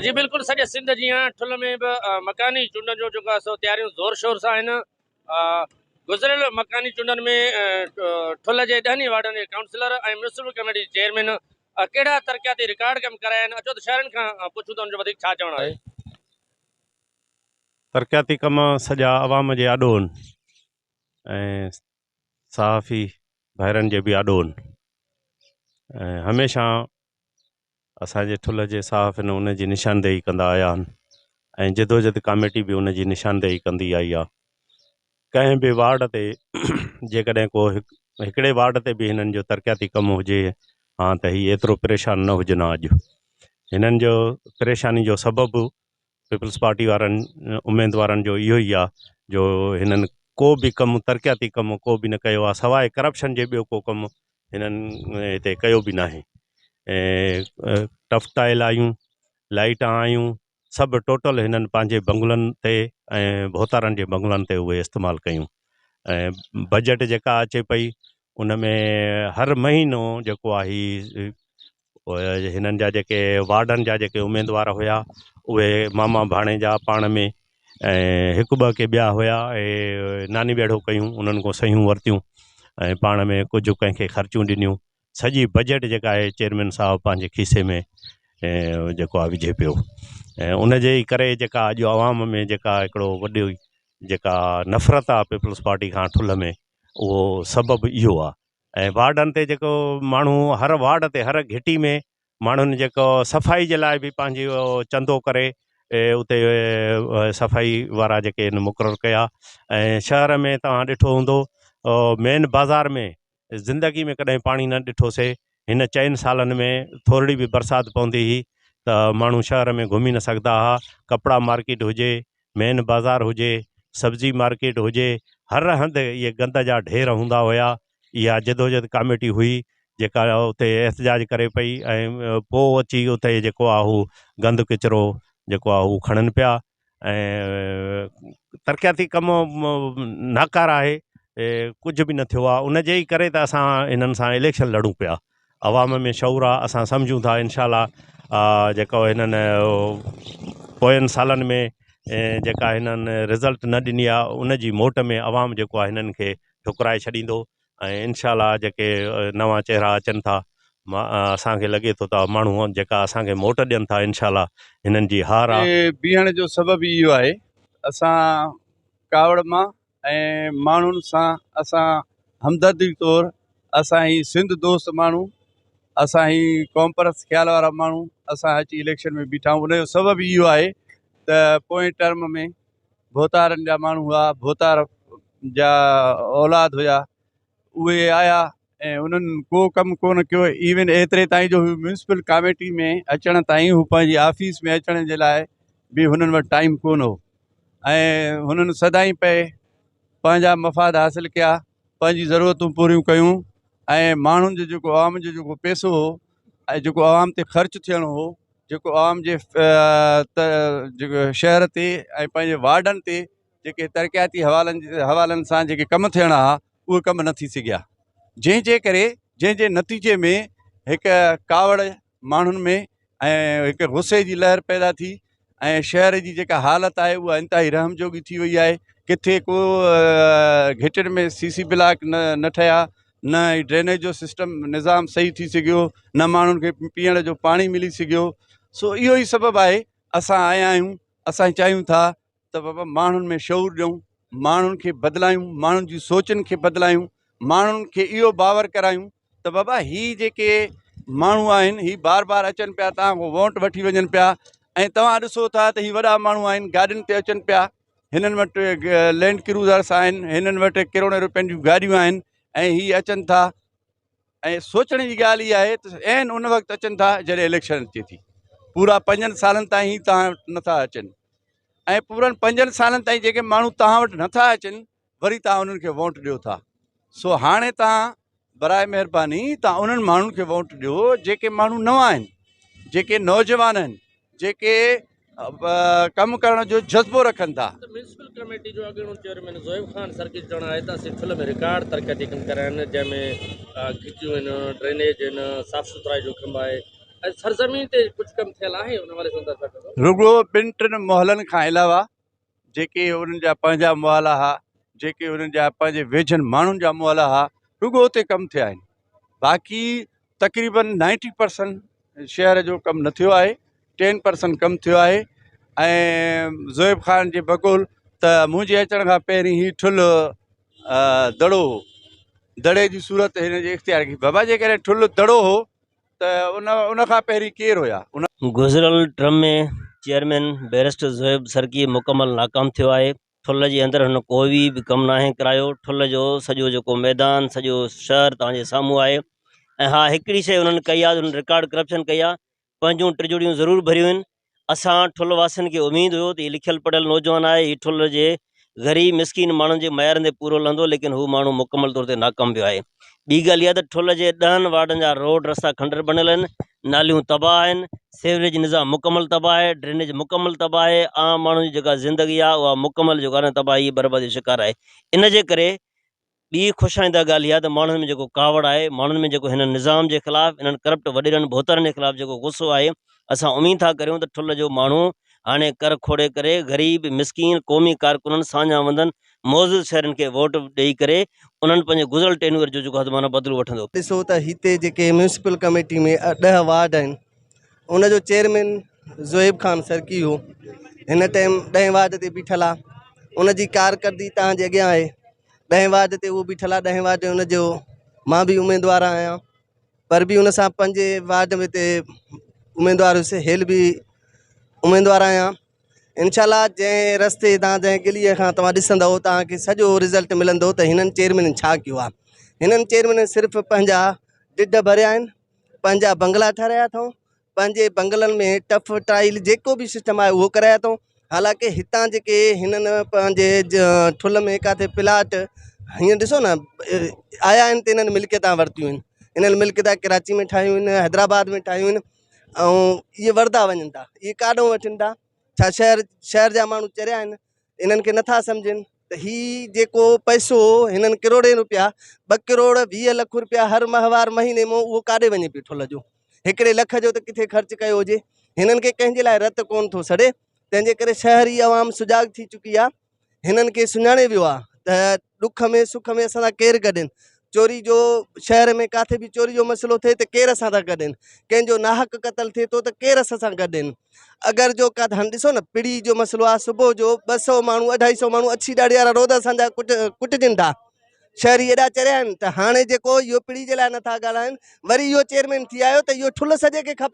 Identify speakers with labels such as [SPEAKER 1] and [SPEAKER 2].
[SPEAKER 1] जी बिल्कुल सॼे सिंध जी ठुल में भी मकानी चूंडनि जो जेको आहे तैयारियूं ज़ोर शोर सां आहिनि। गुज़िरियल मकानी चूंडनि में ठुल जे 10 वार्डनि जे काउंसलर ऐं म्यूनिसिपल कमेटी चेयरमैन कहिड़ा तरक़ियाती रिकॉर्ड कम कराया आहिनि। अचो त शहरनि खां पुछूं त उनजो वधीक छा चवणो आहे।
[SPEAKER 2] तरक़ियाती कम सॼा आवाम जे आॾो आहिनि ऐं सहाफ़ी भाइरनि जे बि आॾो आहिनि। हमेशह असांजे ठुल जे साफ़ आहिनि उन जी निशानदेही कंदा आया आहिनि ऐं जदोजहद कमेटी बि उन जी निशानदेही कंदी आई आहे। कंहिं बि वार्ड ते जेकॾहिं को हिकिड़े वार्ड ते बि हिननि जो तरक़ियाती कमु हुजे हा त हीअ एतिरो परेशान न हुजनि। अॼु हिननि जो परेशानी जो सबबु पीपल्स पार्टी वारनि उम्मीदवारनि जो इहो ई आहे जो हिननि को बि कमु तरक़ियाती कमु को बि न कयो आहे, सवाइ करप्शन जे ॿियो को कमु हिननि हिते कयो बि नाहे। ऐं टफ टाइल आयूं, लाइट आयूं, सभु टोटल हिननि पंहिंजे बंगलनि ते ऐं भोतारनि जे बंगलनि ते उहे इस्तेमालु कयूं। ऐं बजट जेका अचे पई उन में हर महीनो जेको आहे हिननि जा जेके वार्डनि जा जेके उम्मीदवार हुया उहे मामा भाणे जा पाण में ऐं हिकु ॿ के ॿिया हुया ऐं नानी बेड़ो कयूं, उन्हनि खां सयूं वरितियूं ऐं पाण में कुझु कंहिंखे ख़र्चियूं ॾिनियूं। सॼी बजट जेका आहे चेयरमैन साहब पंहिंजे खीसे में जेको आहे विझे पियो ऐं उन जे ई करे जेका अॼु आवाम में जेका हिकिड़ो वॾी जेका नफ़रत आहे पीपल्स पार्टी खां ठुल में, उहो सबबु इहो आहे। ऐं वार्डनि ते जेको माण्हू हर वार्ड ते हर घिटी में माण्हुनि जेको सफ़ाई जे लाइ बि पंहिंजी चंदो करे उते सफ़ाई वारा जेके आहिनि मुक़ररु कया। ऐं शहर में तव्हां ॾिठो हूंदो मेन बाज़ार में ज़िंदगी में कॾहिं पाणी न ॾिठोसीं। हिन 4 सालनि में थोरी बि बरसाति पवंदी हुई त माण्हू शहर में घुमी न सघंदा हुआ। कपिड़ा मार्केट हुजे, मेन बाज़ार हुजे, सब्जी मार्केट हुजे, हर हंधि इहे गंद जा ढेर हूंदा हुया। इहा जदोजहद कमेटी हुई जेका उते एहतजाज करे पई ऐं पोइ अची उते जेको आहे हू गंद किचिरो जेको आहे हू खणनि पिया। ऐं तरक़ियाती कम नाकार आहे, कुझु बि न थियो आहे। उन जे ई करे त असां हिननि सां इलेक्शन लड़ूं पिया। अवाम में शौर आहे, असां सम्झूं था इनशाला जेको हिननि पोयनि सालनि में जेका हिननि रिज़ल्ट न ॾिनी आहे उन जी मोट में अवाम जेको आहे हिननि खे ठुकराए छॾींदो ऐं इनशाला जेके नवां चेहरा अचनि था असांखे लॻे थो त माण्हू जेका असांखे मोट ॾियनि था इनशाला हिननि जी हार आहे।
[SPEAKER 3] बीहण जो सबबु इहो आहे, असां कावड़ मां ऐं माण्हुनि सां असां हमदर्दी तौरु असां ही सिंध दोस्त माण्हू, असां ही कॉम्परस ख़्याल वारा माण्हू असां अची इलेक्शन में बीठा आहियूं। उनजो सबबु इहो आहे त पोएं टर्म में भोतारनि जा माण्हू हुआ, भोतार जा औलाद हुया, उहे आया ऐं उन्हनि को कमु कोन कयो। इवन एतिरे ताईं जो म्यूनिसिपल कमेटी में अचण ताईं हू पंहिंजी ऑफिस में अचण जे लाइ बि हुननि वटि टाइम कोन हो ऐं हुननि सदाईं पए पंहिंजा मफ़ाद हासिलु कया, पंहिंजी ज़रूरतूं पूरियूं कयूं ऐं माण्हुनि जो जेको आवाम जो जेको पैसो हो ऐं जेको आवाम ते ख़र्चु थियणो हो, जेको आवाम जे जेको शहर ते ऐं पंहिंजे वार्डनि ते जेके तरक़ियाती हवालनि सां जेके कमु थियणा हुआ उहे कमु न थी सघिया। जंहिंजे नतीजे में हिकु कावड़ माण्हुनि में ऐं हिकु गुस्से जी लहर पैदा थी ऐं शहर जी जेका हालत आहे उहा इंतिहाई रहम जोगी थी वई आहे। किथे को घिटियुनि में सीसी ब्लॉक न ठहिया, न ड्रेनेज जो सिस्टम निज़ाम सही थी सघियो, न माण्हुनि खे पीअण जो पाणी मिली सघियो। सो इहो ई सबबु आहे असां आया आहियूं। असां चाहियूं था त बाबा माण्हुनि में शौर ॾियूं, माण्हुनि खे बदिलायूं, माण्हुनि जी सोचनि खे बदिलायूं, माण्हुनि खे इहो बावर करायूं त बाबा ही जेके माण्हू आहिनि ही बार बार अचनि पिया, तव्हां खां वोट वठी वञनि पिया ऐं तव्हां ॾिसो था त ही वॾा माण्हू आहिनि, गाॾियुनि ते अचनि पिया, हिननि वटि लैंड क्रूज़र्स आहिनि, हिननि वटि किरोड़े रुपयनि जूं गाॾियूं आहिनि ऐं ही अचनि था। ऐं सोचण जी ॻाल्हि इहा आहे त ऐन उन वक़्तु अचनि था जॾहिं इलेक्शन अचे थी। पूरा 5 सालनि ताईं ही तव्हां नथा अचनि ऐं पूरनि 5 सालनि ताईं जेके माण्हू तव्हां वटि नथा अचनि वरी तव्हां उन्हनि खे वोट ॾियो था। सो हाणे तव्हां बराए महिरबानी तव्हां उन्हनि माण्हुनि खे वोट ॾियो जेके माण्हू नवां आहिनि, जेके नौजवान आहिनि, जेके कमु करण जो जज़्बो रखनि था।
[SPEAKER 1] म्यूनिसिपल कमेटी जो अॻूणो चेयरमैन ज़ोइब ख़ान सर की चवणु आहे त असीं ठुल में रिकॉर्ड तरक़ियाती कम कराया आहिनि, जंहिंमें खिचियूं आहिनि, ड्रेनेज आहिनि, साफ़ सुथराई जो कमु आहे, सरज़मीन ते कुझु कमु थियल आहे उन वारे संदर्भ में छा कंदो?
[SPEAKER 3] रुगो 2-3 मोहलनि खां अलावा जेके उन्हनि जा पंहिंजा मुआला हुआ, जेके उन्हनि जा पंहिंजे वेझनि माण्हुनि जा मुआला हुआ, रुगो उते कमु थिया आहिनि। बाक़ी तक़रीबन 90% शहर जो कमु न थियो आहे, 10% कमु थियो आहे। ऐं ज़ोएब ख़ान जे बक़ौल त मुंहिंजे अचण खां पहिरीं ई ठुल दड़ो हो, दड़े जी सूरत हिन जे इख़्तियार कई। बाबा जेकॾहिं ठुल दड़ो हो त उन खां पहिरीं केरु हुया?
[SPEAKER 4] गुज़िरियल टर्म में चेयरमैन बैरिस्टर ज़ोएब सरकी मुकमल नाकाम थियो आहे। ठुल जे अंदरि हुन कोई बि कमु नाहे करायो। ठुल जो सॼो जेको मैदान, सॼो शहर तव्हांजे साम्हूं आहे। ऐं हा, हिकिड़ी शइ उन्हनि कई आहे, उन्हनि रिकॉर्ड करप्शन कई आहे। पंहिंजूं टिजड़ियूं ज़रूरु भरियूं आहिनि। असां ठुल वासियुनि खे उमेदु हुयो त हीउ लिखियल पढ़ियल नौजवान आहे, हीउ ठुल जे ग़रीब मिसकिन माण्हुनि जे मयारनि ते पूरो लहंदो, लेकिन हू माण्हू मुकमल तौर ते नाकाम पियो आहे। ॿी ॻाल्हि इहा त ठुल जे 10 वार्डनि जा रोड रस्ता खंडर बणियल आहिनि, नालियूं तबाह आहिनि, सेवरेज निज़ाम मुकमल तबाह आहे, ड्रेनेज मुकमल तबाह आहे। आम माण्हुनि जी जेका ज़िंदगी आहे उहा मुकमल जेको आहे न तबाही बर्बादी जो शिकार आहे। इन जे करे ॿी ख़ुशाईंदा ॻाल्हि इहा त माण्हुनि में जेको कावड़ आहे, माण्हुनि में जेको हिन निज़ाम जे ख़िलाफ़ु, इन्हनि करप्ट वॾेरनि बोतरनि जे ख़िलाफ़ु जेको गुस्सो आहे, असां उमीद था करियूं त ठुल जो माण्हू हाणे कर खोड़े करे ग़रीब मिसकीन क़ौमी कारकुननि साञा वंदनि मौजूदु शहरनि खे वोट ॾेई करे उन्हनि पंहिंजे गुज़िरियल टेन्यूअर जो जेको आहे बदिलो वठंदो।
[SPEAKER 5] ॾिसो त हिते जेके म्यूनिसिपल कमेटी में 10 वार्ड आहिनि, उनजो चेयरमैन ज़ोएब ख़ान सरकी हो। हिन टाइम 10 वार्ड ते बीठल आहे, उनजी कारकर्दगी तव्हांजे अॻियां आहे। 10 वार्ड ते उहो बीठल आहे, 10 वार्ड उनजो मां बि उमेदवार आहियां, पर बि उन सां 5 वार्ड में ते उमेदवार हुयुसि, हेल बि उमेदवार आहियां। इनशाला जंहिं रस्ते तव्हां जंहिं गिलीअ खां तव्हां ॾिसंदव तव्हांखे सॼो रिज़ल्ट मिलंदो त हिननि चेयरमैननि छा कयो आहे। हिननि चेयरमैननि सिर्फ़ु पंहिंजा ढिढ भरिया आहिनि, पंहिंजा बंगला ठाहिराया अथऊं, पंहिंजे बंगलनि में टफ टाइल जेको बि सिस्टम आहे उहो कराया अथऊं। हालांकि हितां जेके हिननि पंहिंजे ठुल में किथे प्लाट हीअं ॾिसो न आया आहिनि त इन्हनि मिल्कियतां वरितियूं आहिनि। इन्हनि मिल्कियतां कराची में ठाहियूं आहिनि, हैदराबाद में ठाहियूं आहिनि, ऐं इहे वरदा वञनि था, इहे काॾों वठनि था। छा शहर जा माण्हू चरिया आहिनि, इन्हनि खे नथा सम्झनि त हीउ जेको पैसो हिननि करोड़े रुपया 2 करोड़ 20 लख रुपया हर माहवार महीने में उहो काॾे वञे पियो? ठुल जो 1 लख जो त किथे ख़र्चु कयो हुजे। हिननि खे कंहिंजे लाइ रत कोन थो सड़े, तंहिंजे करे शहरी आवाम सुजाग थी चुकी आहे। हिननि खे सुञाणे वियो आहे त ॾुख में सुख में असां सां केरु गॾनि। चोरी जो शहर में किथे बि चोरी जो मसइलो थिए त केरु असां सां गॾनि, कंहिंजो नाहक क़तल थिए थो त केरु असां सां गॾनि। अगरि जो का हाणे ॾिसो न पिड़ी जो मसइलो आहे, सुबुह जो 200 माण्हू 250 माण्हू अछी ॾाड़ी वारा रोड असांजा कुटजनि था। शहरी एॾा चरिया आहिनि त हाणे जेको इहो पिड़ी जे लाइ नथा ॻाल्हाइनि, वरी इहो चेयरमैन थी आयो त इहो ठुल सॼे खे खपाए।